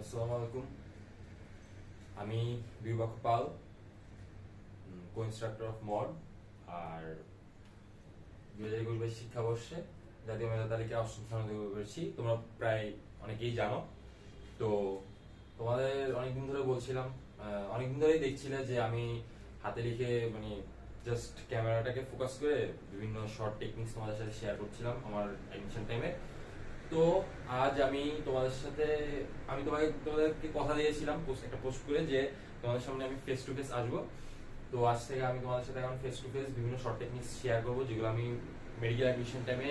আসসালামু আলাইকুম। আমি বিভাগ পাল, কো ইনস্ট্রাক্টর অফ মড। আর 2021 শিক্ষাবর্ষে জাতীয় মেধা তালিকায় অষ্টম স্থান অধিকার করেছি। তোমরা প্রায় অনেকেই জানো। তো তোমাদের অনেকদিন ধরে বলছিলাম, অনেকদিন ধরেই দেখছিলে যে আমি হাতে লিখে জাস্ট ক্যামেরাটাকে ফোকাস করে বিভিন্ন শর্ট টেকনিক্স তোমাদের সাথে শেয়ার করছিলাম আমার অ্যাডমিশন টাইমে। তো আজ আমি তোমাদেরকে কথা দিয়েছিলাম একটা পোস্ট করে যে তোমাদের সামনে আমি ফেস টু ফেস আসবো। তো আজ থেকে আমি তোমাদের সাথে এখন ফেস টু ফেস বিভিন্ন শর্ট টেকনিক্স শেয়ার করবো, যেগুলো আমি মেডিকেল অ্যাডমিশন টাইমে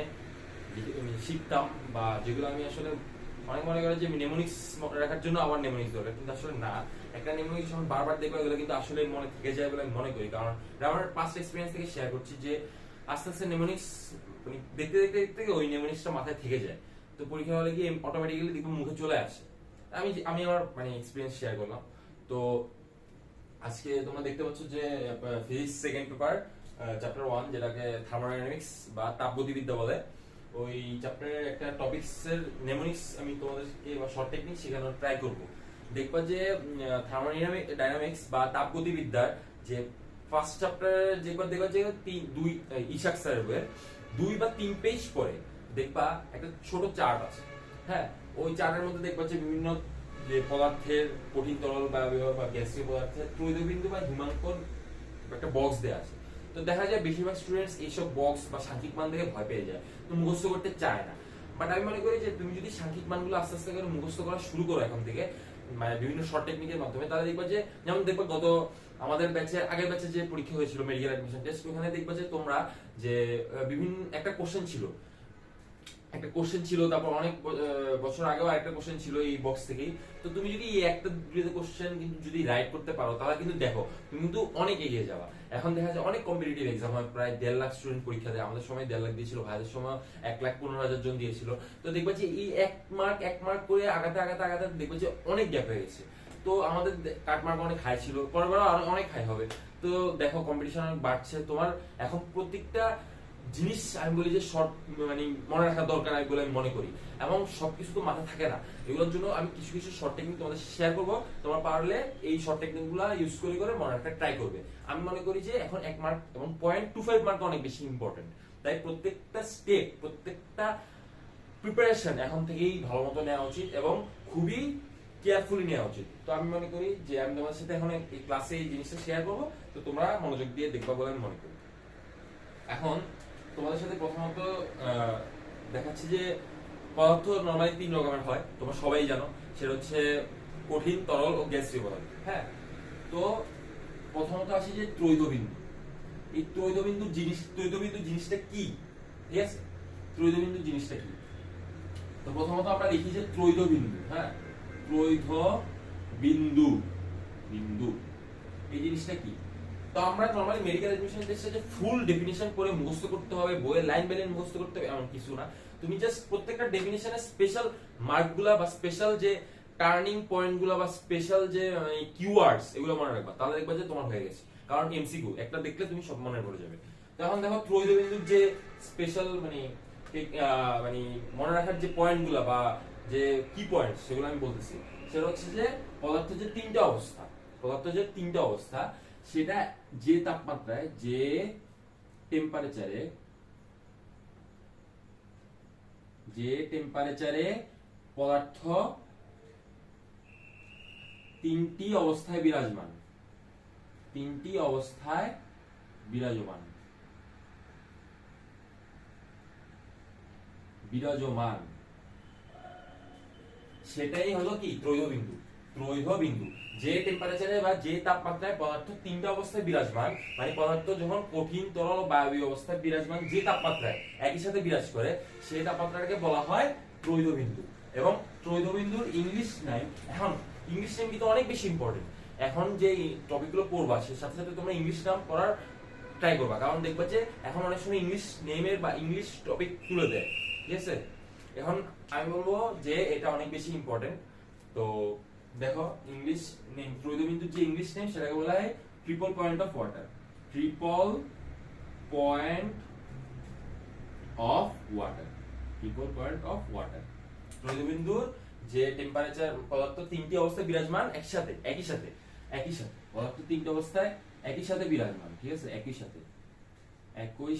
শিখতাম, বা যেগুলো আমি আসলে অনেক মনে করে যে নেমোনিক্স রাখার জন্য আবার নেমোনিক্স দরকার, কিন্তু আসলে না। একটা নেমোনিক্স যখন বারবার দেখবো এগুলো কিন্তু আসলে মনে থেকে যায় বলে আমি মনে করি, কারণ আমার পাস্ট এক্সপিরিয়েন্স থেকে শেয়ার করছি যে আস্তে আস্তে নেমোনিক্স দেখতে দেখতে দেখতে ওই নেমোনিক্সটা মাথায় থেকে যায়। তো পরীক্ষা হলে গিয়ে অটোমেটিক্যালি দেখবো মুখে চলে আসে। আমি আমার এক্সপিরিয়েন্স শেয়ার করলাম। তো আজকে তোমরা দেখতে পাচ্ছ যে ফিজিক্স সেকেন্ড পেপার চ্যাপ্টার 1, যেটাকে থার্মোডাইনামিক্স বা তাপগতিবিদ্যা বলে, ওই চ্যাপ্টারের একটা টপিকস এর নেমোনিক্স আমি তোমাদেরকে বা শর্ট টেকনিক শেখানোর ট্রাই করব। দেখবা যে থার্মোডাইনামিক্স বা তাপগতিবিদ্যার যে ফার্স্ট চ্যাপ্টার দেখবা যে দুই ইশাক স্যারের বইয়ের 2 বা 3 পেজ পরে দেখবা একটা ছোট চার্ট আছে। হ্যাঁ, ওই চার্টের মধ্যে দেখবা যে বিভিন্ন যে পদার্থের কঠিন তরল বা গ্যাসীয় পদার্থের ত্রৈধবিন্দু বা হিমাঙ্কন একটা বক্স দেয়া আছে। তো দেখা যায় বেশিরভাগ স্টুডেন্টস এইসব বক্স বা সাংখ্যিক মান দেখে ভয় পেয়ে যায়, তো মুখস্থ করতে চায় না। বাট আমি মনে করি যে তুমি যদি সাংখ্যিক মানগুলো আস্তে আস্তে করে মুখস্থ করা শুরু করো এখন থেকে, বিভিন্ন শর্ট টেকনিকের মাধ্যমে, তাহলে দেখবা যে যেমন দেখবা গত আমাদের আগের ব্যাচে যে পরীক্ষা হয়েছিল মেডিকেল অ্যাডমিশন টেস্ট, ওখানে দেখবা যে তোমরা যে বিভিন্ন একটা কোশ্চেন ছিল, তারপর অনেক বছর আগেও একটা কোশ্চেন ছিল এই বক্স থেকেই। তো তুমি যদি এই একটা দুটো কোশ্চেন কিন্তু যদি রাইট করতে পারো, তাহলে কিন্তু দেখো তুমি কিন্তু অনেক এগিয়ে যাবা। এখন দেখা যায় অনেক কম্পিটিটিভ এক্সাম হয়, প্রায় 1.5 লাখ স্টুডেন্ট পরীক্ষা দেয়। আমাদের সময় 1.5 লাখ দিয়েছিল, ভাইদের সময় 1,15,000 জন দিয়েছিল। তো দেখবা যে এই এক মার্ক করে আগাতে আগাতে আগাতে দেখবা যে অনেক গ্যাপ হয়ে গেছে। তো আমাদের কাট মার্ক অনেক হাই ছিল, পরের আরো অনেক হাই হবে। তো দেখো কম্পিটিশন অনেক বাড়ছে। তোমার এখন প্রত্যেকটা জিনিস আমি বলি যে শর্ট মনে রাখা দরকার আমি বলে আমি মনে করি, এবং সবকিছু তো মাথায় থাকে না। এগুলোর জন্য আমি কিছু কিছু শর্ট টেকনিক তোমাদের শেয়ার করবো। তোমার পারলে এই শর্ট টেকনিক গুলা ইউজ করে করে মনে রাখতে ট্রাই করবে। আমি মনে করি যে এখন 1 মার্ক এবং 0.25 মার্ক অনেক বেশি ইম্পর্টেন্ট। তাই প্রত্যেকটা স্টেপ, প্রত্যেকটা প্রিপারেশন এখন থেকেই ভালো মতো নেওয়া উচিত এবং খুবই কেয়ারফুলি নেওয়া উচিত। তো আমি মনে করি যে আমি তোমাদের সাথে এখন এই ক্লাসে এই জিনিসটা শেয়ার করবো, তো তোমরা মনোযোগ দিয়ে দেখবা বলে আমি মনে করি। এখন তোমাদের সাথে প্রথমত দেখাচ্ছি যে পদার্থ নরমালি 3 রকমের হয়, তোমরা সবাই জানো। সেটা হচ্ছে কঠিন, তরল ও গ্যাসীয় পদার্থ। হ্যাঁ, তো প্রথমত আসি যে ত্রৈধবিন্দু। এই ত্রৈধবিন্দু জিনিসটা কি? ঠিক আছে, ত্রৈধবিন্দু জিনিসটা কি? তো প্রথমত আমরা লিখি যে ত্রৈধবিন্দু। হ্যাঁ, ত্রৈধবিন্দু বিন্দু এই জিনিসটা কি? তো আমরা নরমালি মেডিকেল এডমিশন টেস্টে যে ফুল ডেফিনিশন করে মুখস্থ করতে হবে, বইয়ের লাইন বাই লাইন মুখস্থ করতে হবে এমন কিছু না। তুমি জাস্ট প্রত্যেকটা ডেফিনিশনের স্পেশাল মার্কগুলা বা স্পেশাল যে টার্নিং পয়েন্টগুলা বা স্পেশাল যে কিওয়ার্ডস এগুলো মনে রাখবা, তাহলে দেখবা যে তোমার হয়ে গেছে। কারণ এমসিকিউ একটা দেখলে তুমি সব মনে পড়ে যাবে। তখন দেখো ত্রৈধবিন্দুর যে স্পেশাল মনে রাখার যে পয়েন্টগুলা বা যে কি পয়েন্ট সেগুলো আমি বলতেছি। সেটা হচ্ছে যে পদার্থের যে তিনটা অবস্থা, সেটা যে তাপমাত্রায়, যে টেম্পারেচারে পদার্থ 3টি অবস্থায় বিরাজমান, সেটাই হলো কি ত্রৈধবিন্দু। যে টেম্পারেচারে বা যে তাপমাত্রায় পদার্থ 3টা অবস্থায় বিরাজমান, মানে পদার্থ যখন কঠিন, তরল ও বায়বীয় অবস্থায় বিরাজমান, যে তাপমাত্রায় একই সাথে বিরাজ করে, সেই তাপমাত্রাটাকে বলা হয় ত্রৈধবিন্দু। এবং ত্রৈধবিন্দুর ইংলিশ নেম, এখন ইংলিশ নেম কিন্তু অনেক বেশি ইম্পর্টেন্ট। এখন যে টপিকগুলো পড়বা সে সাথে সাথে তোমরা ইংলিশ নাম পড়ার ট্রাই করবা, কারণ দেখবা যে এখন অনেক সময় ইংলিশ নেমের বা ইংলিশ টপিক তুলে দেয়। ঠিক আছে, এখন আমি বলবো যে এটা অনেক বেশি ইম্পর্টেন্ট। তো দেখো ইংলিশ নেম, ত্রৈধবিন্দুর যে ইংলিশ নেম সেটাকে বলা হয় ট্রিপল পয়েন্ট অফ ওয়াটার। ত্রৈধবিন্দুর যে টেম্পারেচার পদার্থ তিনটি অবস্থায় বিরাজমান একই সাথে পদার্থ তিনটি অবস্থায় একই সাথে বিরাজমান, ঠিক আছে, একই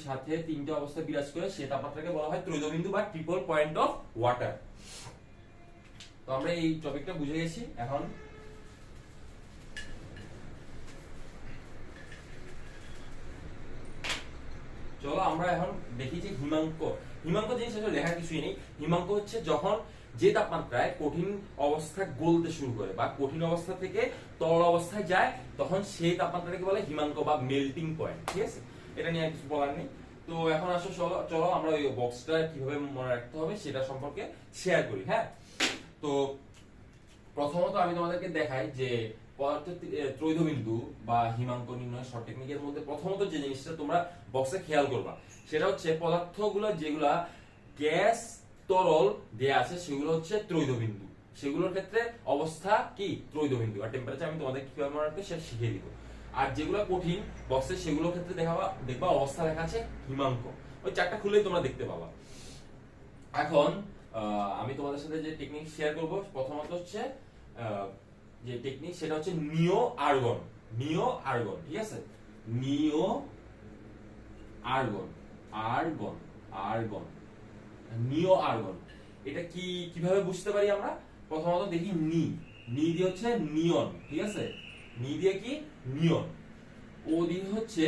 সাথে তিনটি অবস্থায় বিরাজ করে সে তাপমাত্রাকে বলা হয় ত্রৈধবিন্দু বা ট্রিপল পয়েন্ট অফ ওয়াটার। তো আমরা এই টপিকটা বুঝে গেছি। এখন চলো আমরা এখন দেখি যে হিমাঙ্ক জিনিস আসলে লেখার কিছুই নেই। হিমাঙ্ক হচ্ছে যখন যে তাপমাত্রায় কঠিন অবস্থা গলতে শুরু করে বা কঠিন অবস্থা থেকে তরল অবস্থায় যায়, তখন সেই তাপমাত্রাটাকে বলে হিমাঙ্ক বা মেল্টিং পয়েন্ট, ঠিক আছে। এটা নিয়ে কিছু বলার নেই। তো এখন আসলে চলো আমরা ওই বক্সটা কিভাবে মনে রাখতে হবে সেটা সম্পর্কে শেয়ার করি। হ্যাঁ, তো প্রথমত আমি তোমাদেরকে দেখাই যে পদার্থের ত্রৈধবিন্দু বা হিমাঙ্ক নির্ণয় শর্ট টেকনিকের মধ্যে প্রথমত যে জিনিসটা তোমরা বক্সে খেয়াল করবা সেটা হচ্ছে পদার্থগুলো যেগুলা গ্যাস তরল দেয়া আছে সেগুলো হচ্ছে ত্রৈধবিন্দু, সেগুলোর ক্ষেত্রে অবস্থা কি ত্রৈধবিন্দু, আর টেম্পারেচার আমি তোমাদের কিভাবে মনে রাখবে সেটা শিখিয়ে দিব। আর যেগুলো কঠিন বক্সে সেগুলোর ক্ষেত্রে দেখবা অবস্থা লেখা আছে হিমাঙ্ক। ওই চারটা খুলেই তোমরা দেখতে পাবা। এখন আমি তোমাদের সাথে যে টেকনিক শেয়ার করব প্রথমত হচ্ছে যে টেকনিক সেটা হচ্ছে নিও আর্গন, ঠিক আছে, নিও আর্গন। এটা কিভাবে বুঝতে পারি আমরা? প্রথমত দেখি নি দিয়ে হচ্ছে নিয়ন, ঠিক আছে, নি দিয়ে কি নিয়ন, ও দিয়ে হচ্ছে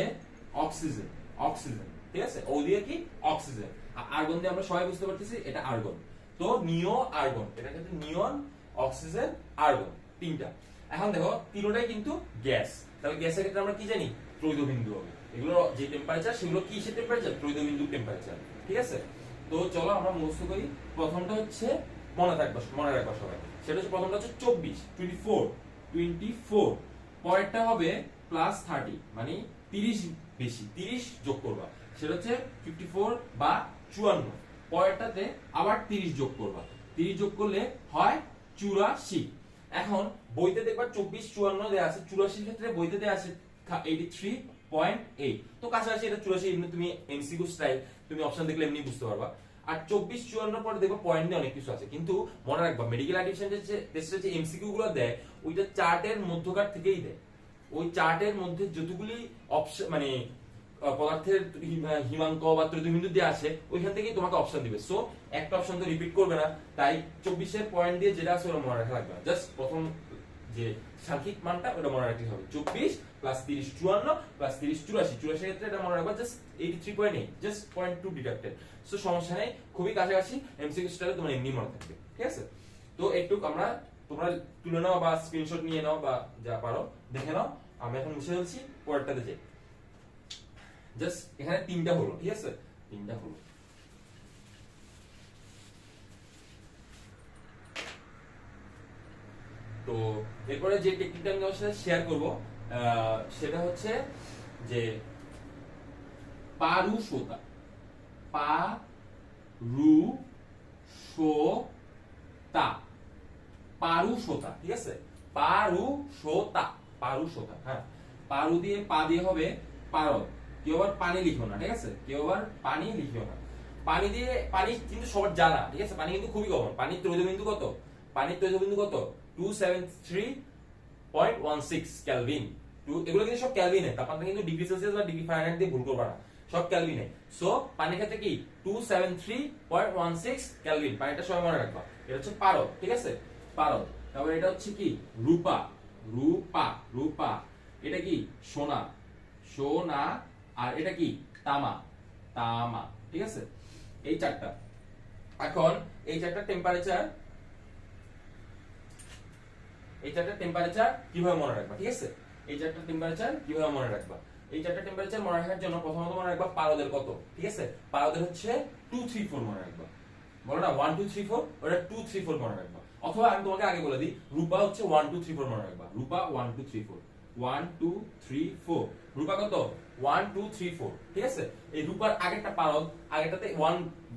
অক্সিজেন, ঠিক আছে, ও দিয়ে কি অক্সিজেন, আর আর্গন দিয়ে আমরা সবাই বুঝতে পারতেছি এটা আর্গন। তো নিও আর্গন, এটা কিন্তু নিয়ন, অক্সিজেন, আর্গন, তিনটা। এখন দেখো তিনটাই কিন্তু গ্যাস, তাহলে গ্যাসের ক্ষেত্রে আমরা কি জানি? ত্রৈধবিন্দু হবে। এগুলো যে টেম্পারেচার সেগুলো কিসের টেম্পারেচার? ত্রৈধবিন্দু টেম্পারেচার, ঠিক আছে। তো চলো আমরা মুখস্থ করি। প্রথমটা হচ্ছে মনে রাখবা সবাই, সেটা হচ্ছে প্রথমটা হচ্ছে 24, পরেরটা হবে +30, মানে 30 বেশি, 30 যোগ করবা, সেটা হচ্ছে 54 বা 54। পরেরটাতে আবার 30 যোগ করবা, 30 যোগ করলে হয় 84। এখন বইতে দেখবা 24, 54 দেয়া আছে, 84 ক্ষেত্রে বইতে দেয়া আছে 83.8। তো কাছাকাছি এটা 84, এমনি তুমি এমসিকিউ স্টাইল তুমি অপশন দেখলে এমনি বুঝতে পারবা। আর 24, 54 পরে দেখবা পয়েন্ট দিয়ে অনেক কিছু আছে, কিন্তু মনে রাখবা মেডিকেল অ্যাডিশন যে টেস্টে যে এমসিকিউ গুলো দেয় ওইটা চার্টের মধ্যকার থেকেই দেয়। ওই চার্টের মধ্যে যতগুলি অপশন মানে পদার্থের হিমাঙ্ক বা ত্রৈধবিন্দু দেয়া আছে ওইখান থেকেই তোমাকে অপশন দিবে। সো একটা অপশন তো রিপিট করবে না, তাই 24 এর পয়েন্ট দিয়ে যেটা আছে ওটা মনে রাখা লাগবে। জাস্ট প্রথম যে সাংখ্যিক মানটা ওটা মনে রাখতে হবে, 24 + 30 54 + 30 84। 84 ক্ষেত্রে এটা মনে রাখবা জাস্ট 83.8, জাস্ট 0.2 ডিডাক্টেড। সো সমস্যা নেই, খুবই কাছাকাছি, এমসিকিউ স্টাইলে তোমার এমনি মনে থাকবে, ঠিক আছে। তো একটু তোমরা তুলে নাও বা স্ক্রিনশট নিয়ে নাও বা যা পারো দেখে নাও। আমি এখন মুছে ফেলছি, পরেরটাতে যাই। জাস্ট এখানে তিনটা হলো, ঠিক আছে, তিনটা হলো। তো এরপরে যে টেকনিকটা আমি তোমার সাথে শেয়ার করব সেটা হচ্ছে যে পারুশোতা, ঠিক আছে, পারুশোতা। হ্যাঁ, পারু দিয়ে পা দিয়ে হবে পারদ, কেউ আবার পানি লিখো না, ঠিক আছে, কেউ আবার পানি লিখিও না। পানি কিন্তু সবার জানা, ঠিক আছে, পানি কিন্তু খুবই কমন। পানির ত্রৈধবিন্দু কত? 273.16 কেলভিন। এগুলো কিন্তু সব কেলভিনে, তাপমাত্রা কিন্তু ডিগ্রি সেলসিয়াস বা ডিগ্রি ফারেনহাইট দিয়ে ভুল করবা না, সব কেলভিনে। সো পানির ক্ষেত্রে কি 273.16 কেলভিন, পানিটা সবাই মনে রাখবা। এটা হচ্ছে পারদ, ঠিক আছে, পারদ। তারপর এটা হচ্ছে কি রূপা, এটা কি সোনা, আর এটা কি তামা, ঠিক আছে, এই চারটা। এখন এই চারটা টেম্পারেচার কিভাবে মনে রাখবা, ঠিক আছে, এই চারটা টেম্পারেচার কিভাবে মনে রাখবা? এই চারটা টেম্পারেচার মনে রাখার জন্য প্রথমত মনে রাখবা পারদের কত, ঠিক আছে, পারদের হচ্ছে 2 3 4 মনে রাখবা। বলো না 1 2 3 4, ওটা 2 3 4 মনে রাখবা। অথবা আমি তোমাকে আগে বলে দিই, রূপা হচ্ছে 1 2 3 4 মনে রাখবা। রূপা 1 2 3 4, 1 2 3 4, রূপা কত 1 2 3 4, ঠিক আছে। এই রূপার আগেরটা পারদ, আগেরটাতে 1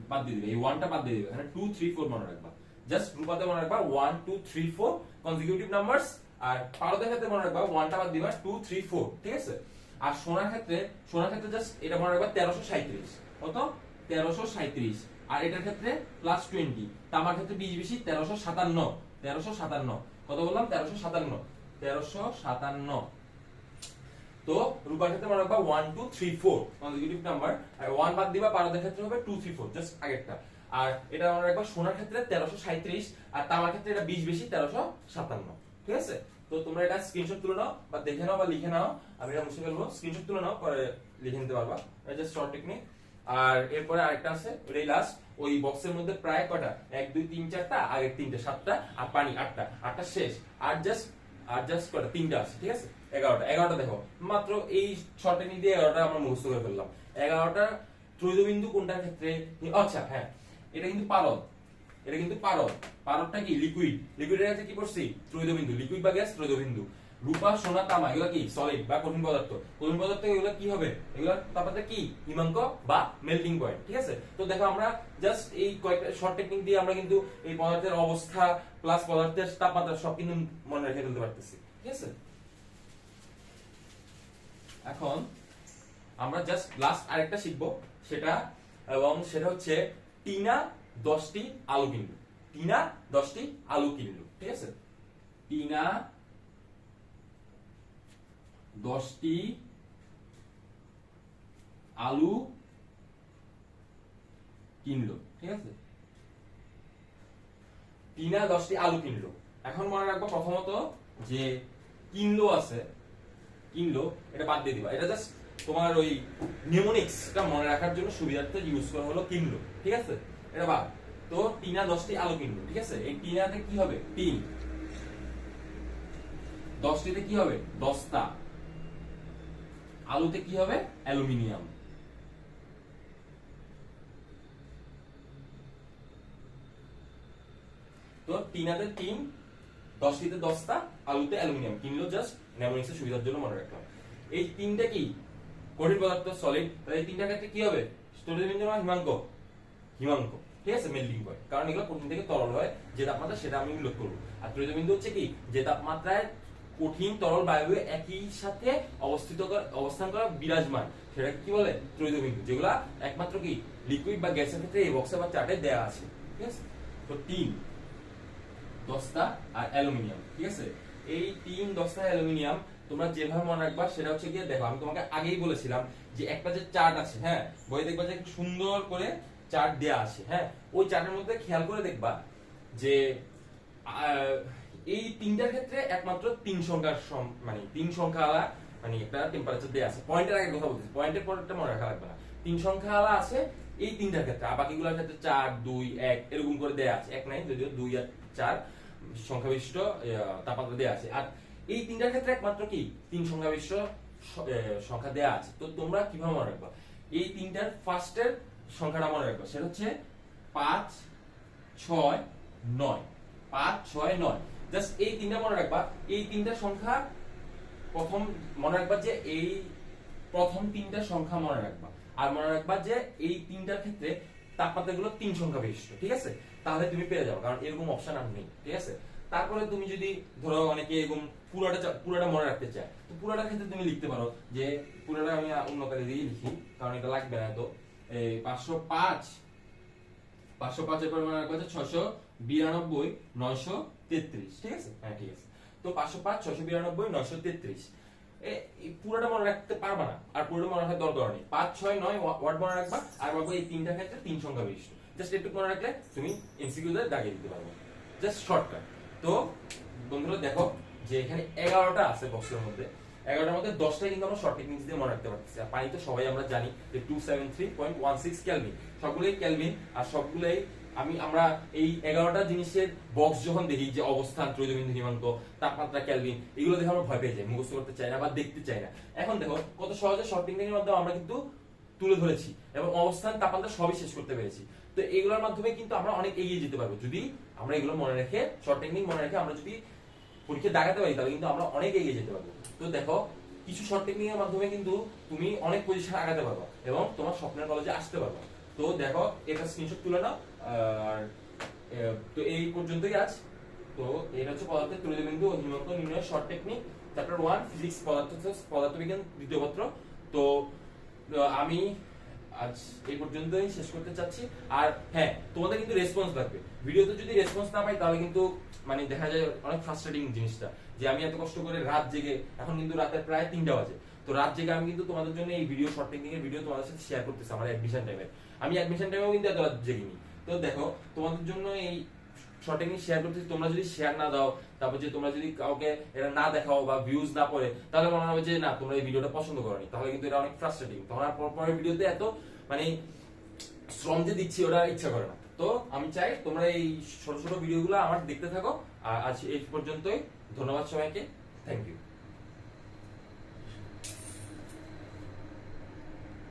বাদ দিয়ে দিবে, এই 1টা বাদ দিয়ে দিবে, এখানে 2 3 4 মনে রাখবা। জাস্ট রূপাতে মনে রাখবা 1 2 3 4 কনজিকিউটিভ নাম্বারস, আর পারদের ক্ষেত্রে মনে রাখবা 1টা বাদ দিবা 2 3 4, ঠিক আছে। আর সোনার ক্ষেত্রে জাস্ট এটা মনে রাখবা 1337, কত 1337, আর এটার ক্ষেত্রে +20, তামার ক্ষেত্রে 20 বেশি 1357, কত বললাম 1357। তো রূপার ক্ষেত্রে মনে রাখবা 1 2 3 4 কনজিকিউটিভ নাম্বার, আর 1 বাদ দিবা পারদের ক্ষেত্রে হবে 2 3 4 জাস্ট আগেরটা। আর এটা মনে রাখবা সোনার ক্ষেত্রে 1337, আর তামার ক্ষেত্রে এটা 20 বেশি 1357, ঠিক আছে। তো তোমরা এটা স্ক্রিনশট তুলে নাও বা দেখে নাও বা লিখে নাও, আমি এটা মুছে ফেলবো, স্ক্রিনশট তুলে নাও পরে লিখে নিতে পারবা, এটা জাস্ট শর্ট টেকনিক। আর এরপরে আরেকটা আছে, এটাই লাস্ট। ওই বক্সের মধ্যে প্রায় কয়টা 1 2 3 4টা, আগের 3টে 7টা, আর পানি 8টা শেষ, আর জাস্ট কয়টা 3টা আছে, ঠিক আছে। 11টা দেখো, মাত্র এই শর্ট টেকনিক দিয়ে 11টা আমরা মুখস্থ করে ফেললাম। 11টা ত্রৈধবিন্দু কোনটার ক্ষেত্রে, আচ্ছা হ্যাঁ, এটা কিন্তু পারদটা কি লিকুইডের কাছে কি করছি ত্রৈধবিন্দু, লিকুইড বা গ্যাস ত্রৈধবিন্দু। রূপা সোনা তামা এগুলো কি সলিড বা কঠিন পদার্থ, এগুলো কি হবে, এগুলো তাপমাত্রা কি হিমাঙ্ক বা মেল্টিং পয়েন্ট, ঠিক আছে। তো দেখো আমরা জাস্ট এই কয়েকটা শর্ট টেকনিক দিয়ে আমরা কিন্তু এই পদার্থের অবস্থা প্লাস পদার্থের তাপমাত্রা সব কিন্তু মনে রেখে ফেলতে পারতেছি, ঠিক আছে। এখন আমরা জাস্ট লাস্ট আরেকটা শিখবো, সেটা হচ্ছে টিনা 10টি আলু কিনলো, ঠিক আছে। টিনা 10টি আলু কিনলো, ঠিক আছে। টিনা 10টি আলু কিনলো। এখন মনে রাখবো প্রথমত যে কিনলো আছে, এটা বাদ দিয়ে দিবা, এটা জাস্ট তোমার ওই নিউমোনিক্সটা মনে রাখার জন্য সুবিধার্থে ইউজ করা হলো কিনলো, ঠিক আছে, এটা বাদ। তো টিনা 10টি আলু কিনলো, ঠিক আছে। এই টিনাতে কি হবে টিন, 10টিতে কি হবে দস্তা, আলুতে কি হবে অ্যালুমিনিয়াম। তো টিনাতে টিন, 10টিতে দস্তা, আলুতে অ্যালুমিনিয়াম, কিনলো জাস্ট নিউমোনিক্সের সুবিধার জন্য মনে রাখলাম। এই তিনটা কি কঠিন পদার্থ সলিড, তাহলে এই তিনটার ক্ষেত্রে কি হবে স্থিতিবিন্দু না হিমাঙ্ক, ঠিক আছে, মেল্টিং পয়েন্ট, কারণ এগুলো কঠিন থেকে তরল হয়, যে তাপমাত্রা সেটা আমি উল্লেখ করবো। আর ত্রৈধবিন্দু হচ্ছে কি যে তাপমাত্রায় কঠিন তরল বায়ু একই সাথে অবস্থান করা বিরাজমান, সেটা কি বলে ত্রৈধবিন্দু, যেগুলা একমাত্র কি লিকুইড বা গ্যাসের ক্ষেত্রে এই বক্সে বা চার্টে দেয়া আছে, ঠিক আছে। তো টিন, দস্তা আর অ্যালুমিনিয়াম, ঠিক আছে। এই টিন, দস্তা, অ্যালুমিনিয়াম তোমরা যেভাবে মনে রাখবা সেটা হচ্ছে গিয়ে, দেখো আমি তোমাকে আগেই বলেছিলাম যে একটা যে চার্ট আছে, হ্যাঁ বই দেখবা যে সুন্দর করে চার্ট দেয়া আছে, হ্যাঁ ওই চার্টের মধ্যে খেয়াল করে দেখবা যে এই তিনটার ক্ষেত্রে একমাত্র 3 সংখ্যার মানে একটা টেম্পারেচার দেয়া আছে। পয়েন্টের আগে কথা বলতেছি, পয়েন্টের পরেরটা মনে রাখা লাগবে না, 3 সংখ্যা আলা আছে এই তিনটার ক্ষেত্রে, আর বাকিগুলোর ক্ষেত্রে 4 2 1 এরকম করে দেয়া আছে, এক নাই যদিও 2 আর 4 সংখ্যা বিশিষ্ট তাপমাত্রা দেয়া আছে। আর এই তিনটার ক্ষেত্রে একমাত্র কি 3 সংখ্যা বিশিষ্ট সংখ্যা দেয়া আছে। তো তোমরা কিভাবে মনে রাখবা, এই তিনটার ফার্স্টের সংখ্যাটা মনে রাখবা, সেটা হচ্ছে 5 6 9, 5 6 9, জাস্ট এই তিনটা মনে রাখবা। এই তিনটা সংখ্যা প্রথম মনে রাখবা যে এই প্রথম তিনটা সংখ্যা মনে রাখবা, আর মনে রাখবা যে এই তিনটার ক্ষেত্রে তাপমাত্রাগুলো 3 সংখ্যা বিশিষ্ট, ঠিক আছে। তাহলে তুমি পেয়ে যাবে, কারণ এরকম অপশন আর নেই, ঠিক আছে। তারপরে তুমি যদি ধরো অনেকে এরকম পুরোটা মনে রাখতে চায়, তো পুরোটার ক্ষেত্রে তুমি লিখতে পারো যে পুরোটা আমি অন্য কালে দিয়ে লিখি, কারণ এটা লাগবে না। তো এই 505 এর পর মনে রাখবা যে 692 933, ঠিক আছে, হ্যাঁ ঠিক আছে। তো 505 692 933 এই পুরোটা মনে রাখতে পারবা না, আর পুরোটা মনে রাখার দরকার নেই। 5 6 9 ওয়ার্ড মনে রাখবা, আর বলবো এই তিনটা ক্ষেত্রে 3 সংখ্যা বিশিষ্ট, জাস্ট একটু মনে রাখলে তুমি এমসিকিউ তে দাগিয়ে দিতে পারবে, জাস্ট শর্টকাট। তো বন্ধুরা দেখো যে এখানে 11টা আছে বক্সের মধ্যে, 11টার মধ্যে 10টা কিন্তু আমরা শর্ট টেকনিক্স দিয়ে মনে রাখতে পারতেছি। আর পানি তো সবাই আমরা জানি যে 273.16 কেলভিন, সবগুলোই কেলভিন, আর সবগুলোই আমরা এই 11টা জিনিসের বক্স যখন দেখি যে অবস্থান ত্রৈধবিন্দু হিমাঙ্ক তাপমাত্রা কেলভিন, এগুলো দেখে আমরা ভয় পেয়ে যাই, মুখস্থ করতে চাই না বা দেখতে চাই না। এখন দেখো কত সহজে শর্ট টেকনিকের মাধ্যমে আমরা কিন্তু তুলে ধরেছি এবং অবস্থান তাপমাত্রা সবই শেষ করতে পেরেছি। তো এগুলোর মাধ্যমে কিন্তু আমরা অনেক এগিয়ে যেতে পারবো, যদি আমরা এগুলো মনে রেখে শর্ট টেকনিক মনে রেখে আমরা যদি পরীক্ষা দাগাতে পারি, তাহলে কিন্তু আমরা অনেক এগিয়ে যেতে পারবো। তো দেখো কিছু শর্ট টেকনিকের মাধ্যমে কিন্তু তুমি অনেক পজিশন আগাতে পারবা এবং তোমার স্বপ্নের কলেজে আসতে পারবা। তো দেখো এটা স্ক্রিনশট তুলে নাও। আর তো এই পর্যন্তই আজ। তো এটা হচ্ছে পদার্থের ত্রৈধবিন্দু ও হিমাঙ্ক নির্ণয়ের শর্ট টেকনিক, চ্যাপ্টার 1 ফিজিক্স পদার্থবিজ্ঞান দ্বিতীয় পত্র। তো আমি আজ এই পর্যন্তই শেষ করতে চাচ্ছি। আর হ্যাঁ, তোমাদের কিন্তু রেসপন্স লাগবে। ভিডিওতে যদি রেসপন্স না পাই তাহলে কিন্তু মানে দেখা যায় অনেক ফ্রাস্ট্রেটিং জিনিসটা, যে আমি এত কষ্ট করে রাত জেগে, এখন কিন্তু রাতের প্রায় 3টা বাজে, তো রাত জেগে আমি কিন্তু তোমাদের জন্য এই ভিডিও শর্ট টেকনিক এর ভিডিও তোমাদের সাথে শেয়ার করতেছি আমার অ্যাডমিশন টাইমে। আমি অ্যাডমিশন টাইমেও কিন্তু এত রাত জেগিনি। তো দেখো, তোমাদের জন্য এই শর্ট টেকনিক শেয়ার করতেছি, তোমরা যদি শেয়ার না দাও, তারপর যে তোমরা যদি কাউকে এটা না দেখাও বা ভিউজ না পড়ে, তাহলে মনে হবে যে না, তোমরা এই ভিডিওটা পছন্দ করোনি, তাহলে কিন্তু এটা অনেক ফ্রাস্ট্রেটিং। তোমরা পরের ভিডিওতে এত মানে শ্রম যে দিচ্ছি ওটা ইচ্ছা করে না। তো আমি চাই তোমরা এই ছোট ছোট ভিডিওগুলো আমার দেখতে থাকো। আর আজ এই পর্যন্তই, ধন্যবাদ সবাইকে, থ্যাংক ইউ।